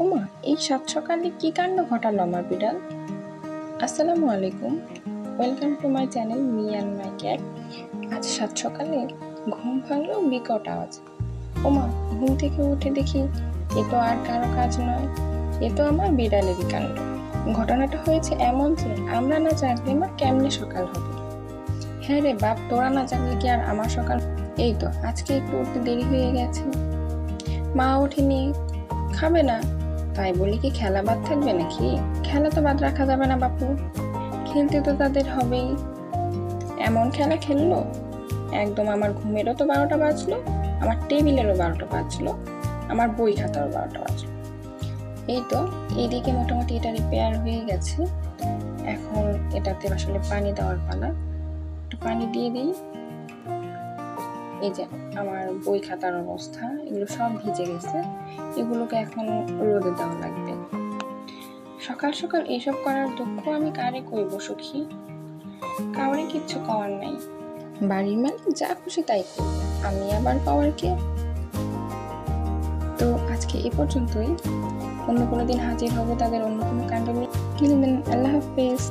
ওমা, এই সাত সকালে কি কাণ্ড ঘটালো আমার বিড়াল! আসসালামু আলাইকুম, welcome to my channel me and my cat. আজ সাত সকালে ঘুম ভাঙলো বিকট আওয়াজ। ওমা, ঘুম থেকে উঠে দেখি এ তো আর কারো কাজ নয়, এ তো আমার বিড়ালেরই কাণ্ড। ঘটনাটা হয়েছে এমন যে আমরা না জাগলে আমার কেমনে সকাল হবে। হ্যাঁ রে বাপ, তোরা না জাগলে কি আর আমার সকাল? এই তো আজকে একটু উঠতে দেরি হয়ে গেছে, মা ওঠেনি, খাবে না, তাই বলি কি খেলা বাদ থাকবে নাকি? খেলা তো বাদ রাখা যাবে না বাপু, খেলতে তো তাদের হবেই। এমন খেলা খেললো, একদম আমার ঘুমেরও তো 12টা বাজলো, আমার টেবিলেরও 12টা বাজলো, আমার বই খাতারও 12টা বাজলো। এই তো এইদিকে মোটামুটি এটা রিপেয়ার হয়ে গেছে, এখন এটাতে আসলে পানি দেওয়ার পালা। একটু পানি দিয়ে দিই। এই যে আমার বই খাতার অবস্থা, এগুলো সব ভিজে গেছে, এগুলোকে এখন রোদে দেওয়া লাগবে। সকাল সকাল এইসব করার দুঃখ আমি কারে কইব সখী? কাউরে কিচ্ছু কওয়ার নাই, বাড়ির মালিক যা খুশি তাই করবে, আমি আবার পাওয়ার কে? তো আজকে এ পর্যন্তই, অন্য কোনো দিন হাজির হব তাদের অন্য কোনো কাণ্ড নিয়ে। আল্লাহ হাফেজ।